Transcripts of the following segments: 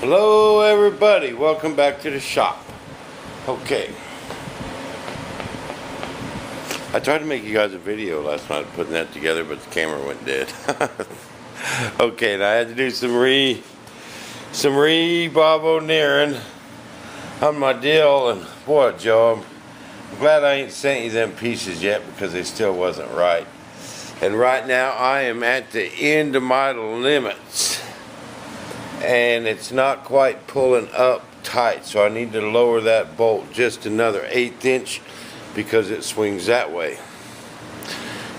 Hello everybody, welcome back to the shop. Okay, I tried to make you guys a video last night putting that together, but the camera went dead. Okay, and I had to do some rebobineering on my deal, and boy Joe, I'm glad I ain't sent you them pieces yet because they still wasn't right. And right now I am at the end of my limits, and it's not quite pulling up tight, so I need to lower that bolt just another 1/8 inch because it swings that way.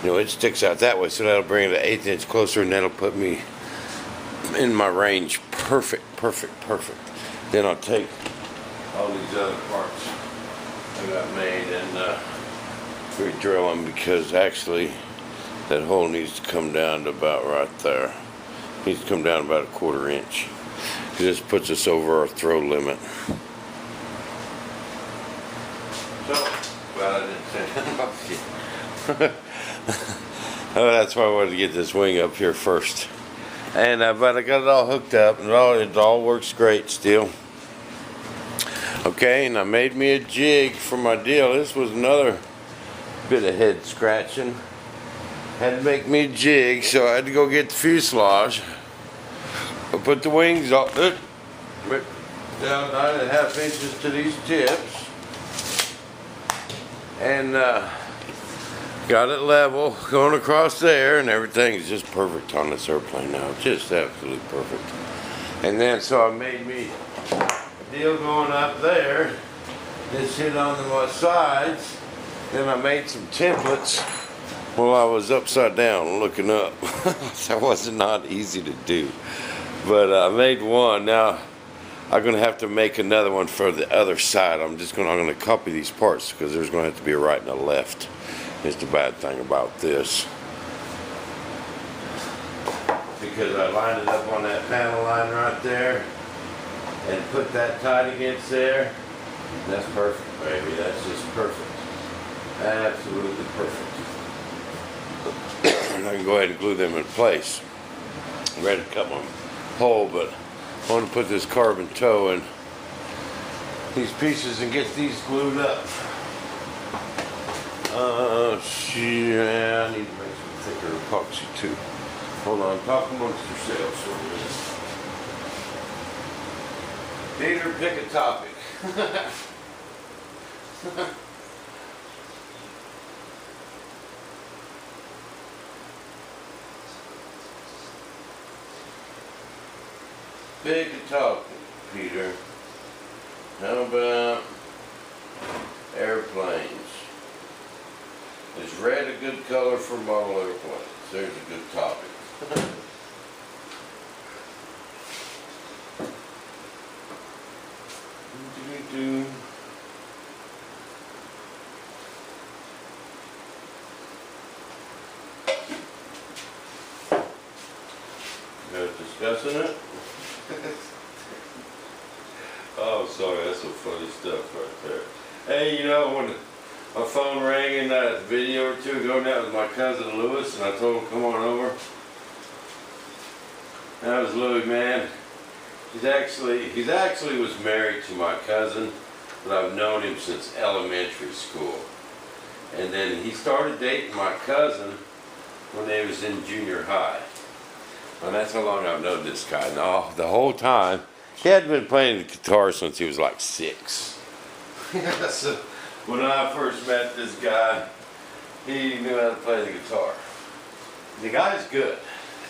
You know, it sticks out that way, so that'll bring it an 1/8 inch closer, and that'll put me in my range. Perfect. Then I'll take all these other parts I got made and re-drill them, because actually that hole needs to come down to about right there. Needs to come down about 1/4 inch. This puts us over our throw limit. So, glad I didn't say that about you. Oh, that's why I wanted to get this wing up here first. And but I got it all hooked up, and it all works great still. Okay, and I made me a jig for my deal. This was another bit of head scratching. Had to make me a jig, so I had to go get the fuselage. I put the wings up, down 9.5 inches to these tips, and got it level going across there, and everything's just perfect on this airplane now, just absolutely perfect. And then so I made me a deal going up there, just hit on the sides. Then I made some templates while I was upside down looking up. That was not easy to do, but I made one. Now I'm gonna have to make another one for the other side. I'm gonna copy these parts because there's gonna have to be a right and a left. It's the bad thing about this, because I lined it up on that panel line right there and put that tight against there. That's perfect, baby. That's just perfect. Absolutely perfect. And I can go ahead and glue them in place. I'm ready to cut my hole, but I want to put this carbon toe in these pieces and get these glued up. Yeah, I need to make some thicker epoxy too. Hold on, talk amongst yourselves for a minute. Peter, pick a topic. Pick a topic, Peter. How about airplanes? Is red a good color for model airplanes? There's a good topic. Guys discussing it? Oh, sorry, that's some funny stuff right there. Hey, you know, when my phone rang in that video or two ago, and that was my cousin Lewis, and I told him come on over. That was Louis, man. He actually was married to my cousin, but I've known him since elementary school. And then he started dating my cousin when they was in junior high. And that's how long I've known this guy. No, the whole time, he hadn't been playing the guitar since he was like 6. So when I first met this guy, he knew how to play the guitar. The guy's good,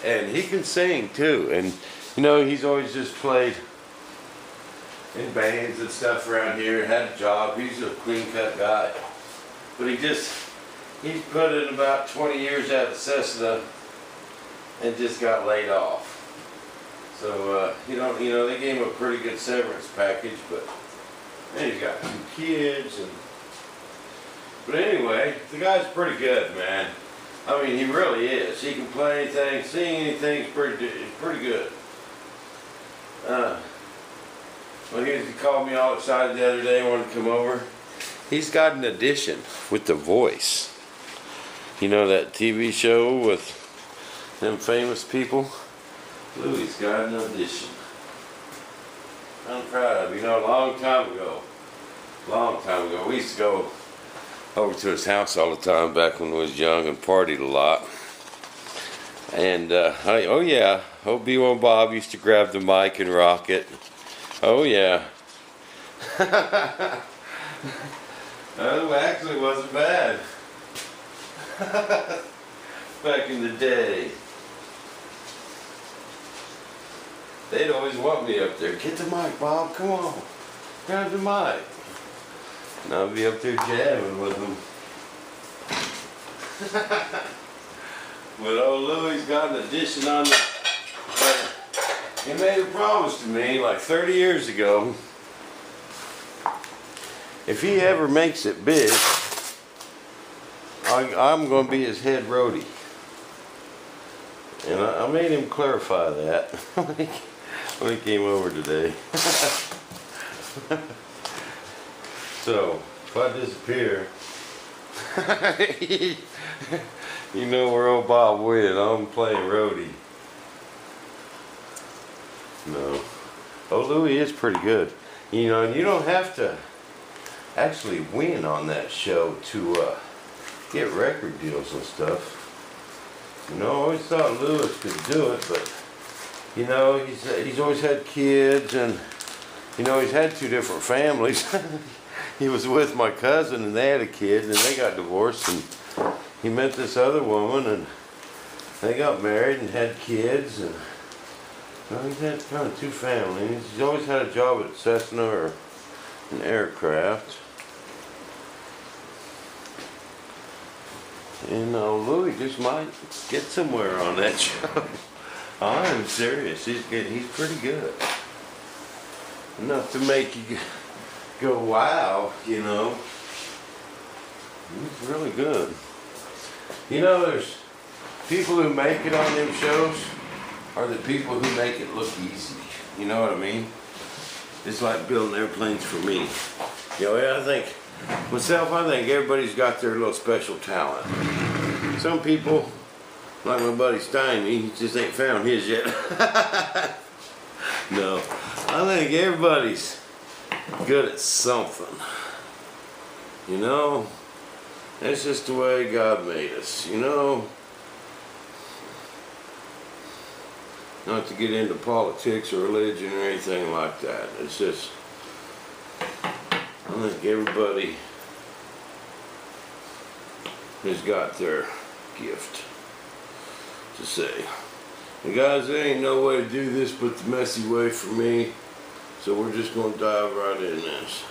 and he can sing too. And you know, he's always just played in bands and stuff around here, had a job. He's a clean-cut guy. But he's put in about 20 years out of Cessna and just got laid off. So, you know, they gave him a pretty good severance package, but then he's got 2 kids. But anyway, the guy's pretty good, man. I mean, he really is. He can play anything, sing anything. He's pretty good. Well, he called me all excited the other day, wanted to come over. He's got an audition with The Voice. You know that TV show with them famous people? Louis got an audition. I'm proud of him. You know, a long time ago, we used to go over to his house all the time back when we was young and partied a lot. And, oh yeah, old B1 Bob used to grab the mic and rock it. Oh yeah. Oh, actually wasn't bad. Back in the day. They'd always want me up there. Get the mic, Bob, come on. Grab the mic. And I'd be up there jamming with them. But old Louie's got an addition on the... He made a promise to me like 30 years ago. If he ever makes it big, I'm going to be his head roadie. And I made him clarify that when he came over today. So, if I disappear, you know where old Bob went. I'm playing roadie. No. Oh, Louie is pretty good. You know, and you don't have to actually win on that show to get record deals and stuff. You know, I always thought Lewis could do it, but you know, he's always had kids, and you know, he's had two different families. He was with my cousin, and they had a kid, and they got divorced, and he met this other woman, and they got married and had kids, and well, he's had kind of two families. He's always had a job at Cessna or an aircraft. And Louie just might get somewhere on that show. I'm serious. He's pretty good. Enough to make you go, wow, you know. He's really good. You know, there's people who make it on them shows are the people who make it look easy. You know what I mean? It's like building airplanes for me. You know, I think everybody's got their little special talent. Some people, like my buddy Steiny, he just ain't found his yet. No, I think everybody's good at something. You know, that's just the way God made us, you know. Not to get into politics or religion or anything like that. It's just, I think everybody has got their gift to say, and guys, there ain't no way to do this but the messy way for me, so we're just going to dive right in this.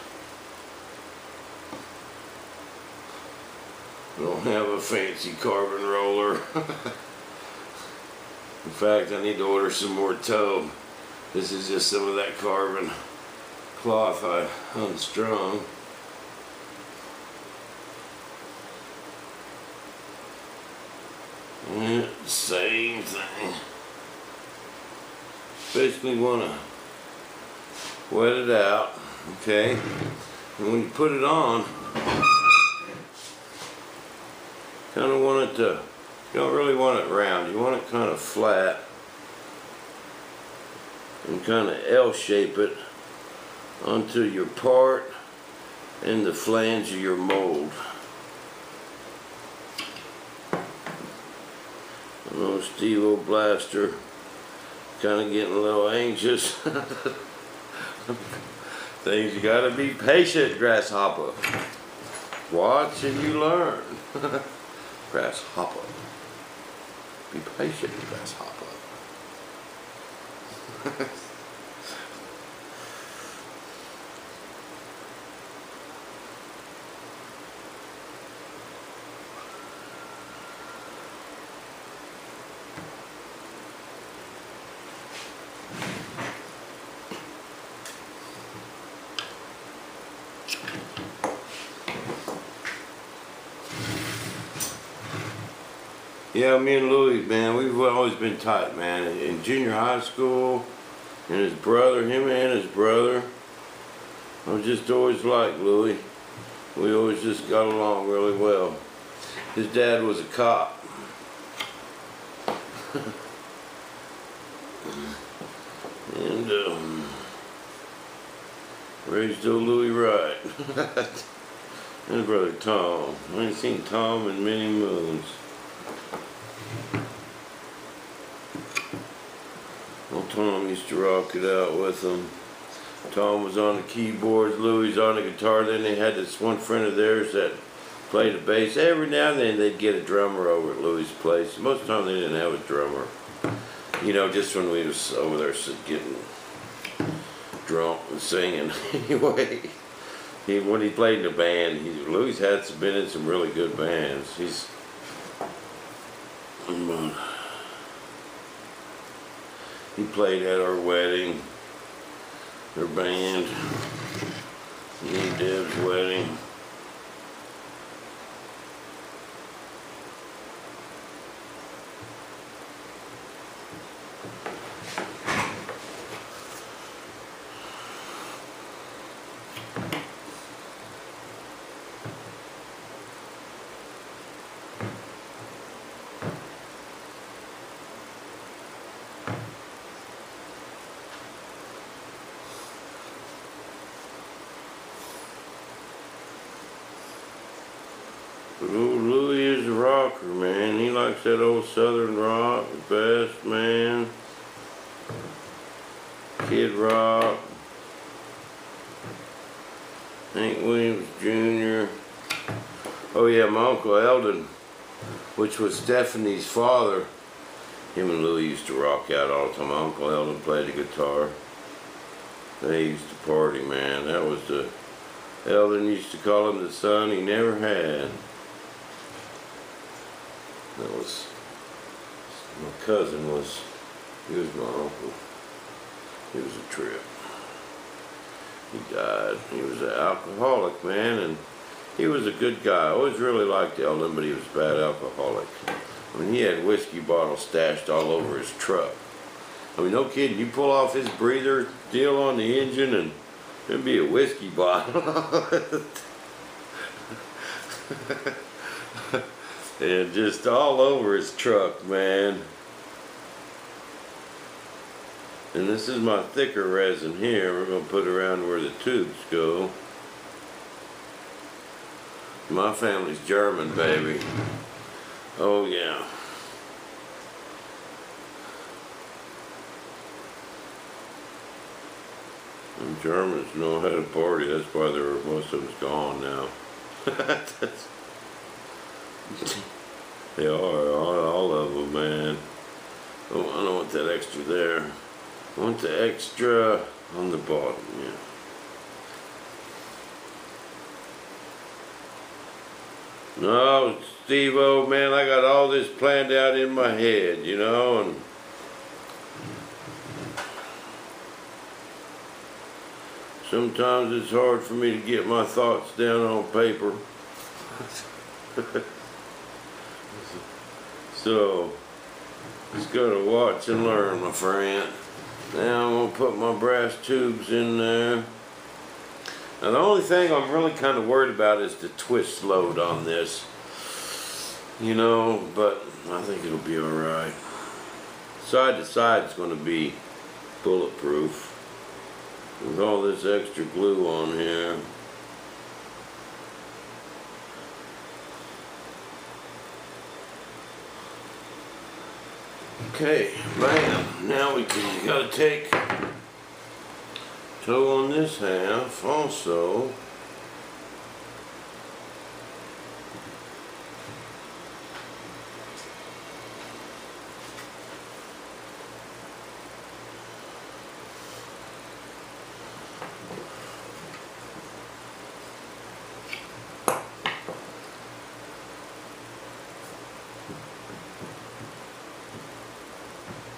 I don't have a fancy carbon roller. In fact, I need to order some more tow. This is just some of that carbon cloth I unstrung. Yeah, same thing. Basically want to wet it out, okay? And when you put it on, kind of want it to, you don't really want it round, you want it kind of flat and kind of L-shape it onto your part and the flange of your mold. I know Steve-O Blaster kind of getting a little anxious. Things you gotta be patient, grasshopper. Watch and you learn. Grasshopper. Be patient, grasshopper. Yeah, me and Louie, man, we've always been tight, man. In junior high school, and his brother, him and his brother, I was just always like Louie. We always just got along really well. His dad was a cop. And Raised old Louis right. And his brother Tom. I ain't seen Tom in many moons. Old Tom used to rock it out with them. Tom was on the keyboards, Louis on the guitar. Then they had this one friend of theirs that played the bass. Every now and then they'd get a drummer over at Louis' place. Most of the time they didn't have a drummer. You know, just when we was over there getting drunk and singing. Anyway, when he played in the band, Louis had been in some really good bands. He played at our wedding, their band, me and Deb's wedding. But old Louis is a rocker, man. He likes that old southern rock, the best, man. Kid Rock. Hank Williams Jr. Oh yeah, my Uncle Eldon, which was Stephanie's father. Him and Louis used to rock out all the time. My Uncle Eldon played the guitar. They used to party, man. That was the... Eldon used to call him the son he never had. That was... My cousin was... He was my uncle. He was a trip. He died. He was an alcoholic, man, and he was a good guy. I always really liked Eldon, but he was a bad alcoholic. I mean, he had whiskey bottles stashed all over his truck. I mean, no kidding. You pull off his breather deal on the engine, and there'd be a whiskey bottle. And just all over his truck, man. And this is my thicker resin here. We're going to put around where the tubes go. My family's German, baby. Oh, yeah. And Germans know how to party. That's why most of them's gone now. They are, all of them, man. Oh, I don't want that extra there. I want the extra on the bottom, yeah. No, Steve, oh man, I got all this planned out in my head, you know, and sometimes it's hard for me to get my thoughts down on paper. So, just gotta watch and learn, my friend. Now I'm gonna put my brass tubes in there. Now the only thing I'm really kind of worried about is the twist load on this. You know, but I think it'll be alright. Side to side is gonna be bulletproof. With all this extra glue on here. Okay, bam. Now we gotta take toe on this half also.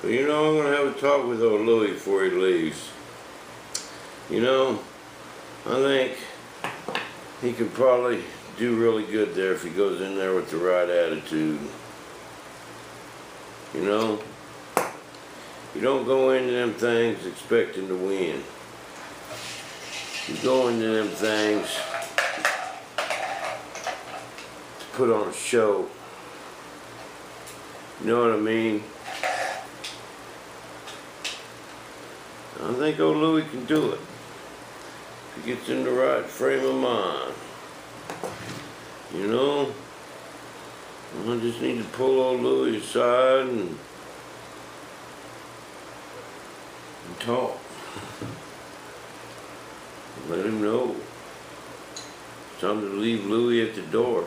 But you know, I'm going to have a talk with old Louis before he leaves. You know, I think he could probably do really good there if he goes in there with the right attitude. You know, you don't go into them things expecting to win. You go into them things to put on a show. You know what I mean? I think old Louis can do it. If he gets in the right frame of mind. You know? I just need to pull old Louis aside and talk. Let him know. It's time to leave Louis at the door.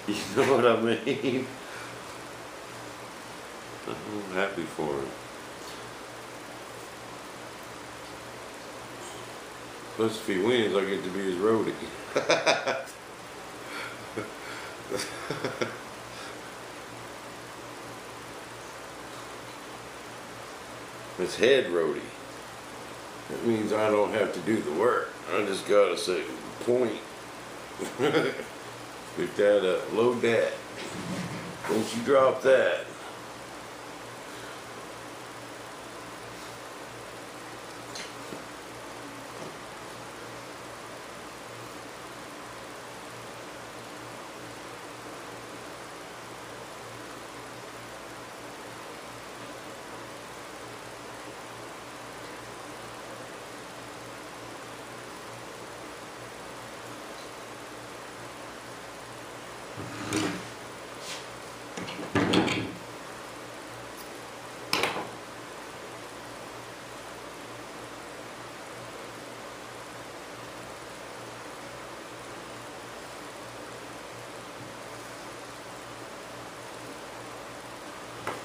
You know what I mean? I'm happy for him. Plus, if he wins, I get to be his roadie. It's head roadie. That means I don't have to do the work. I just gotta say, point. Pick that up, load that. Don't you drop that.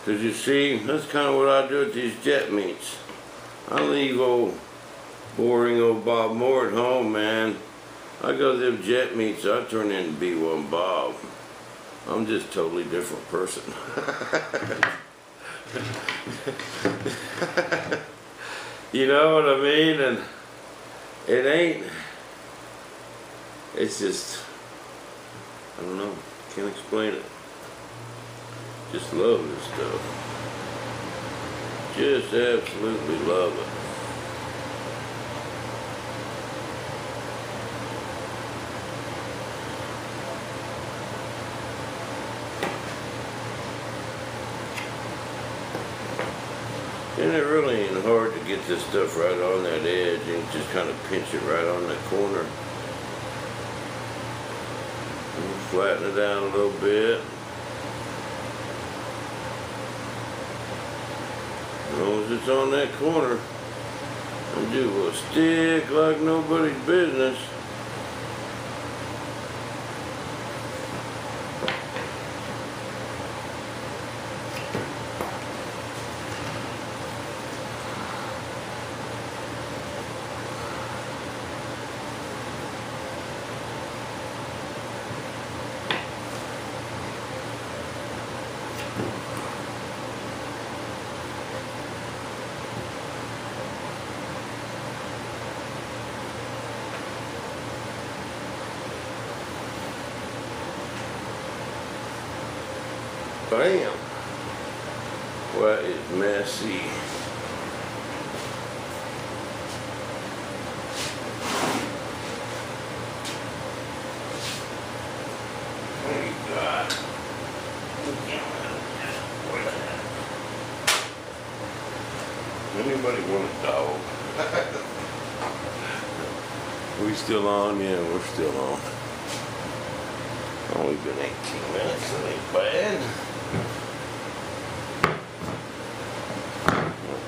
Because you see, that's kind of what I do at these jet meets. I leave old boring old Bob Moore at home, man. I go to them jet meets, I turn into B1 Bob. I'm just a totally different person. You know what I mean? And it ain't, it's just, I don't know, can't explain it. Just love this stuff. Just absolutely love it. And it really ain't hard to get this stuff right on that edge and just kind of pinch it right on that corner. And flatten it down a little bit. As long as it's on that corner, and do a stick like nobody's business. Bam! What is messy? What do you got? Anybody want a dog? We still on? Yeah, we're still on. Only been 18 minutes, that ain't bad.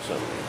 Something